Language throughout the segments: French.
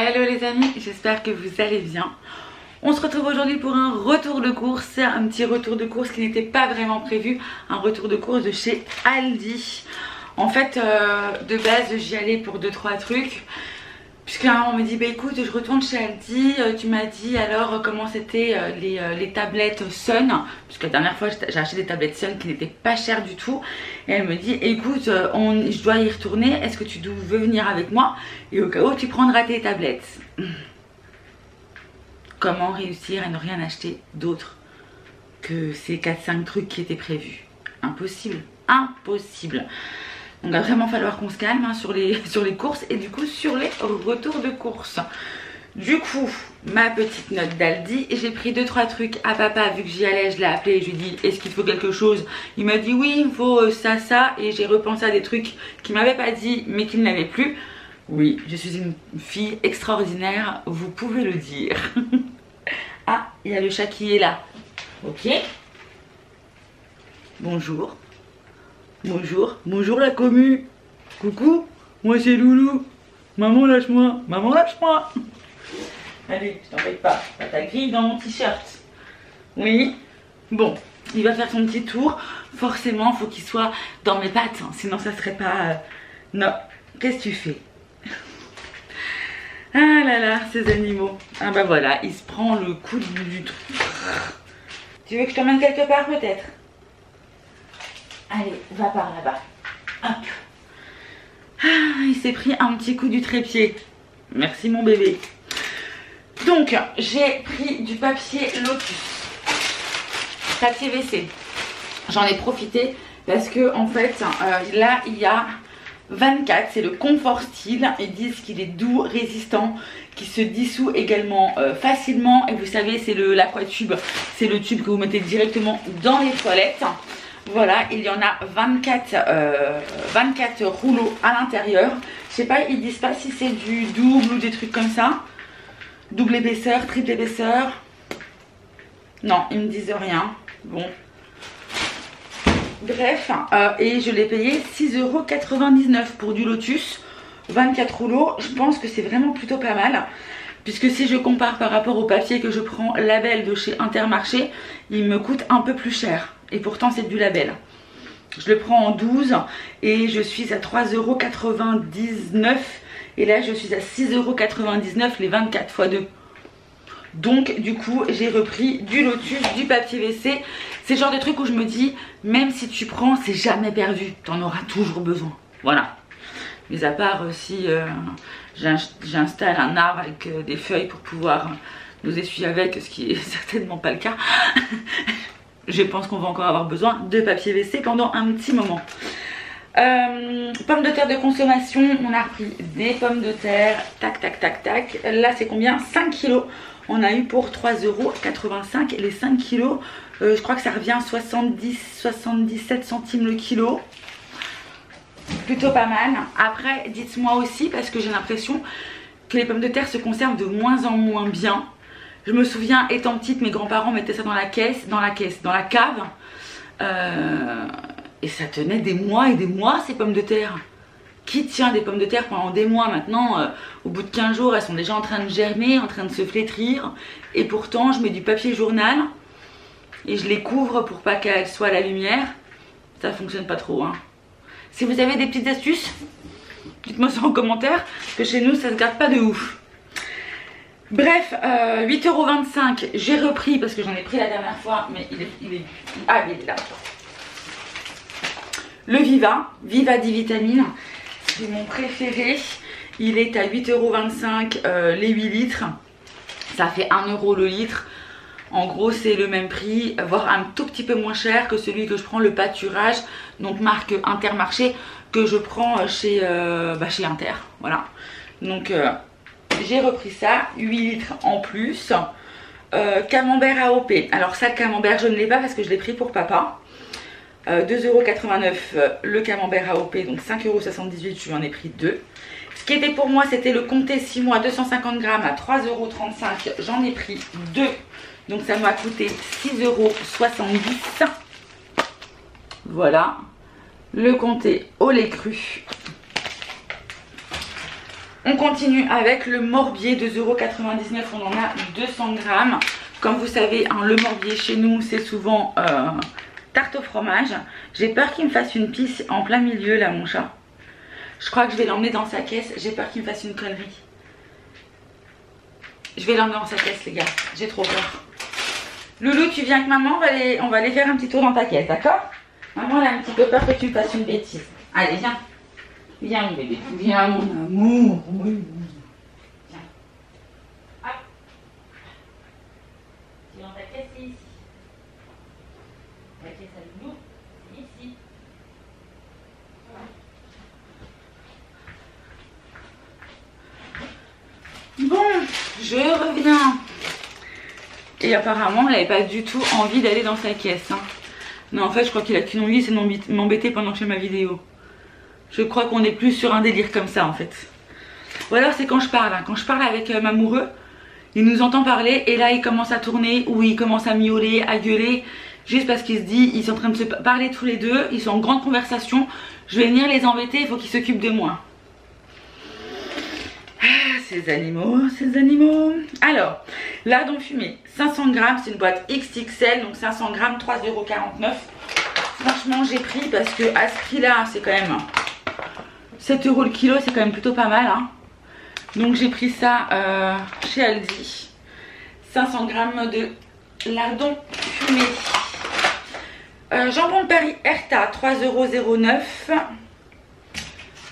Hello les amis, j'espère que vous allez bien. On se retrouve aujourd'hui pour un retour de course, un petit retour de course qui n'était pas vraiment prévu, un retour de course de chez Aldi. En fait, de base, j'y allais pour 2-3 trucs. Puisqu'un on me dit, bah écoute, je retourne chez Aldi, tu m'as dit alors comment c'était les tablettes Sun. Puisque la dernière fois, j'ai acheté des tablettes Sun qui n'étaient pas chères du tout. Et elle me dit, écoute, je dois y retourner, est-ce que tu veux venir avec moi? Et au cas où, tu prendras tes tablettes. Comment réussir à ne rien acheter d'autre que ces 4-5 trucs qui étaient prévus? Impossible, impossible. Donc il va vraiment falloir qu'on se calme hein, sur les courses et du coup sur les retours de courses. Du coup, ma petite note d'Aldi, j'ai pris 2-3 trucs à papa vu que j'y allais, je l'ai appelé, je lui ai dit est-ce qu'il faut quelque chose? Il m'a dit oui, il faut ça, ça, et j'ai repensé à des trucs qu'il m'avait pas dit mais qu'il n'avait plus. Oui, je suis une fille extraordinaire, vous pouvez le dire. Ah, il y a le chat qui est là. Ok. Bonjour. Bonjour, bonjour la commu. Coucou, moi c'est Loulou. Maman lâche-moi, maman lâche-moi. Allez, je t'embête pas, t'as ta grille dans mon t-shirt. Oui. Bon, il va faire son petit tour. Forcément, faut qu'il soit dans mes pattes, hein, sinon ça serait pas... Non, qu'est-ce que tu fais? Ah là là, ces animaux. Ah bah voilà, il se prend le coup du truc. Tu veux que je t'emmène quelque part peut-être? Allez, va par là-bas. Hop. Ah, il s'est pris un petit coup du trépied. Merci mon bébé. Donc, j'ai pris du papier Lotus. Papier WC. J'en ai profité parce que en fait, là, il y a 24. C'est le Confort Style. Ils disent qu'il est doux, résistant, qui se dissout également facilement. Et vous savez, c'est l'aquatube. C'est le tube que vous mettez directement dans les toilettes. Voilà, il y en a 24 rouleaux à l'intérieur. Je sais pas, ils disent pas si c'est du double ou des trucs comme ça. Double épaisseur, triple épaisseur. Non, ils me disent rien. Bon. Bref, et je l'ai payé 6,99 € pour du Lotus. 24 rouleaux, je pense que c'est vraiment plutôt pas mal. Puisque si je compare par rapport au papier que je prends Label de chez Intermarché, il me coûte un peu plus cher. Et pourtant c'est du Label. Je le prends en 12 et je suis à 3,99 €. Et là je suis à 6,99 € les 24 x 2. Donc du coup j'ai repris du Lotus, du papier WC. C'est le genre de truc où je me dis, même si tu prends, c'est jamais perdu. Tu en auras toujours besoin. Voilà. Mais à part si j'installe un arbre avec des feuilles pour pouvoir nous essuyer avec, ce qui est certainement pas le cas. Je pense qu'on va encore avoir besoin de papier WC pendant un petit moment. Pommes de terre de consommation, on a repris des pommes de terre, tac tac tac tac. Là c'est combien? 5 kilos. On a eu pour 3,85 € les 5 kilos. Je crois que ça revient à 77 centimes le kilo. Plutôt pas mal. Après dites-moi aussi, parce que j'ai l'impression que les pommes de terre se conservent de moins en moins bien. Je me souviens, étant petite, mes grands-parents mettaient ça dans la cave. Et ça tenait des mois et des mois, ces pommes de terre. Qui tient des pommes de terre pendant des mois maintenant? Au bout de 15 jours, elles sont déjà en train de germer, en train de se flétrir. Et pourtant, je mets du papier journal et je les couvre pour pas qu'elles soient à la lumière. Ça fonctionne pas trop, hein. Si vous avez des petites astuces, dites-moi ça en commentaire, parce que chez nous, ça se garde pas de ouf. Bref, 8,25 €, j'ai repris parce que j'en ai pris la dernière fois, mais il est là. Le Viva 10 vitamines, c'est mon préféré. Il est à 8,25 € les 8 litres. Ça fait 1 € le litre. En gros, c'est le même prix, voire un tout petit peu moins cher que celui que je prends, le pâturage, donc marque Intermarché, que je prends chez Inter. Voilà. Donc, j'ai repris ça, 8 litres en plus. Camembert AOP. Alors ça, le camembert, je ne l'ai pas parce que je l'ai pris pour papa. 2,89 € le camembert AOP, donc 5,78 €, je lui en ai pris 2. Ce qui était pour moi, c'était le Comté 6 mois 250 grammes à 3,35 €, j'en ai pris 2. Donc ça m'a coûté 6,70 €. Voilà. Le Comté au lait cru. On continue avec le Morbier, 2,99 €, on en a 200 grammes. Comme vous savez, hein, le Morbier chez nous, c'est souvent tarte au fromage. J'ai peur qu'il me fasse une pisse en plein milieu là, mon chat. Je crois que je vais l'emmener dans sa caisse, j'ai peur qu'il me fasse une connerie. Je vais l'emmener dans sa caisse les gars, j'ai trop peur. Loulou, tu viens avec maman, on va aller faire un petit tour dans ta caisse, d'accord? Maman elle a un petit peu peur que tu me fasses une bêtise. Allez, viens. Viens mon bébé, viens mon amour. Oui. Viens. Hop. Tu es dans ta caisse, c'est ici. La caisse à Loulou, c'est ici. Bon, je reviens. Et apparemment, elle n'avait pas du tout envie d'aller dans sa caisse. Hein. Non, en fait, je crois qu'il a qu'une envie, c'est de m'embêter pendant que je fais ma vidéo. Je crois qu'on est plus sur un délire comme ça, en fait. Ou alors, c'est quand je parle. Hein. Quand je parle avec m'amoureux, il nous entend parler et là, il commence à tourner ou il commence à miauler, à gueuler. Juste parce qu'il se dit, ils sont en train de se parler tous les deux, ils sont en grande conversation. Je vais venir les embêter, il faut qu'ils s'occupent de moi. Ah, ces animaux, ces animaux. Alors, lardon fumé, 500 grammes, c'est une boîte XXL, donc 500 grammes, 3,49 €. Franchement, j'ai pris parce que à ce prix-là, c'est quand même 7 € le kilo, c'est quand même plutôt pas mal. Hein. Donc, j'ai pris ça chez Aldi. 500 grammes de lardon fumé. Jambon de Paris Erta, 3,09 €.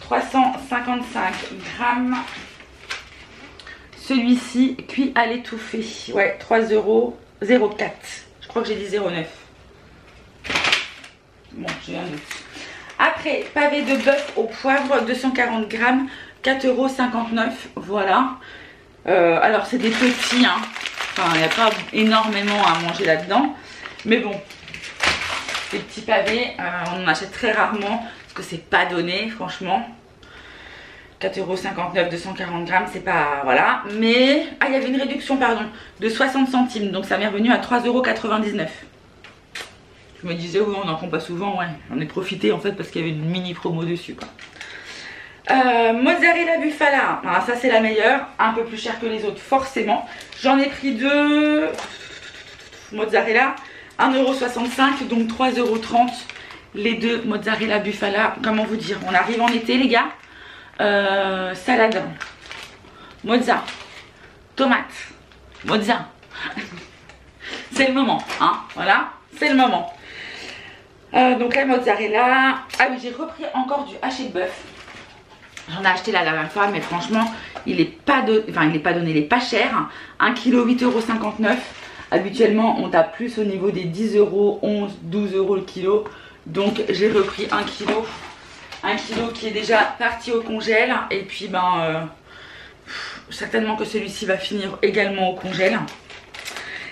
355 grammes. Celui-ci, cuit à l'étouffée. Ouais, 3,04 €. Je crois que j'ai dit 0,9 €. Bon, j'ai un doute. Après, pavé de bœuf au poivre, 240 grammes, 4,59 €. Voilà. Alors, c'est des petits. Hein. Enfin, il n'y a pas énormément à manger là-dedans. Mais bon, ces petits pavés, on en achète très rarement. Parce que c'est pas donné, franchement. 4,59 €, 240 grammes, c'est pas... Voilà. Mais... Ah, il y avait une réduction, pardon, de 60 centimes. Donc ça m'est revenu à 3,99 €. Je me disais, oui, on n'en prend pas souvent. Ouais, j'en ai profité en fait parce qu'il y avait une mini promo dessus, quoi. Mozzarella Bufala. Alors, ça, c'est la meilleure. Un peu plus cher que les autres, forcément. J'en ai pris deux. Mozzarella. 1,65 €, donc 3,30 €. Les deux mozzarella Bufala. Comment vous dire? On arrive en été, les gars. Salade, mozza, tomate, mozza. C'est le moment, hein, voilà, c'est le moment. Donc la mozzarella. Ah oui, j'ai repris encore du haché de bœuf. J'en ai acheté la dernière fois, mais franchement, il est pas donné, il est pas cher. 1 kg, 8,59 €. Habituellement, on tape plus au niveau des 10 €, 11, 12 € le kilo. Donc j'ai repris 1 kg. 1 kg qui est déjà parti au congèle. Et puis certainement que celui-ci va finir également au congèle.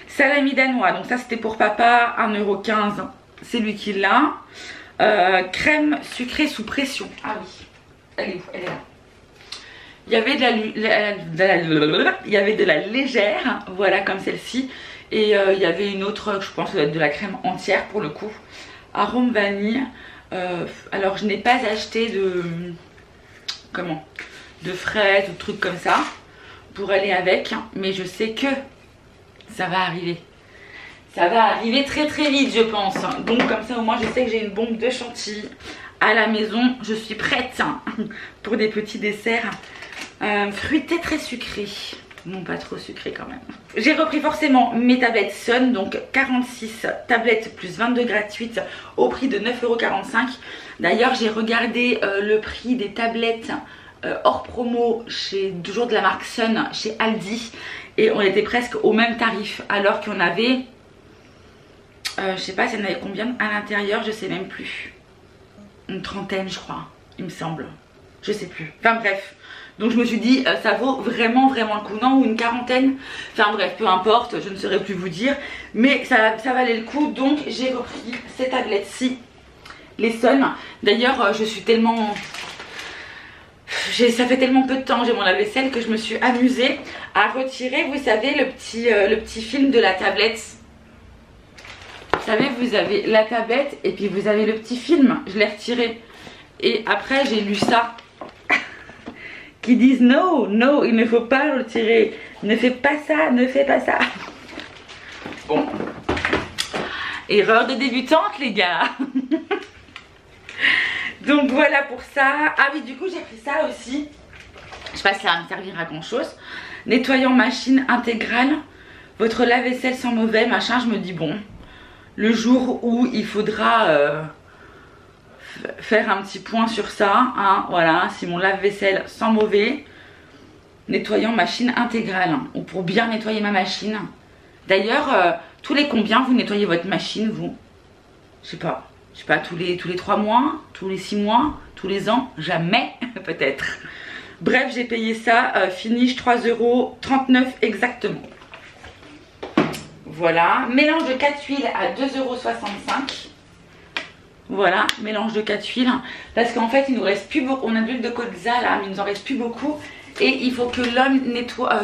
Salami danois, donc ça c'était pour papa, 1,15 €. C'est lui qui l'a. Crème sucrée sous pression. Ah oui, elle est où? Elle est là. Il y avait de la légère, voilà, comme celle-ci. Et il y avait une autre, je pense, de la crème entière pour le coup. Arôme vanille. Alors je n'ai pas acheté de fraises ou de trucs comme ça pour aller avec, mais je sais que ça va arriver. Ça va arriver très très vite, je pense. Donc comme ça au moins je sais que j'ai une bombe de chantilly à la maison. Je suis prête pour des petits desserts fruités très sucrés. Non, pas trop sucré quand même. J'ai repris forcément mes tablettes Sun, donc 46 tablettes plus 22 gratuites au prix de 9,45 €. D'ailleurs, j'ai regardé le prix des tablettes hors promo toujours de la marque Sun chez Aldi. Et on était presque au même tarif alors qu'on avait... je sais pas s'il y en avait combien à l'intérieur, je sais même plus. Une trentaine je crois, il me semble. Je sais plus. Enfin bref. Donc je me suis dit, ça vaut vraiment le coup, non? Ou une quarantaine. Enfin bref, peu importe, je ne saurais plus vous dire. Mais ça valait le coup, donc j'ai repris ces tablettes-ci, les Sun. D'ailleurs, je suis tellement... Ça fait tellement peu de temps, j'ai mon lave-vaisselle, que je me suis amusée à retirer, vous savez, le petit film de la tablette. Vous savez, vous avez la tablette et puis vous avez le petit film. Je l'ai retiré. Et après, j'ai lu ça. qui disent non, non, il ne faut pas le tirer. Ne fais pas ça, ne fais pas ça. Bon. Erreur de débutante, les gars. Donc voilà pour ça. Ah oui, du coup, j'ai pris ça aussi. Je sais pas si ça va me servir à grand chose. Nettoyant machine intégrale. Votre lave-vaisselle sans mauvais, machin. Je me dis, bon, le jour où il faudra faire un petit point sur ça, hein, voilà, si mon lave-vaisselle sans mauvais, nettoyant machine intégrale, hein, ou pour bien nettoyer ma machine. D'ailleurs, tous les combien vous nettoyez votre machine, vous? Je sais pas, tous les 3 mois, tous les 6 mois, tous les ans, jamais, peut-être. Bref, j'ai payé ça, finish 3,39 € exactement. Voilà, mélange de 4 huiles à 2,65 €. Voilà, mélange de 4 huiles. Parce qu'en fait, il nous reste plus beaucoup. On a de l'huile de colza là, mais il nous en reste plus beaucoup. Et il faut que l'homme nettoie.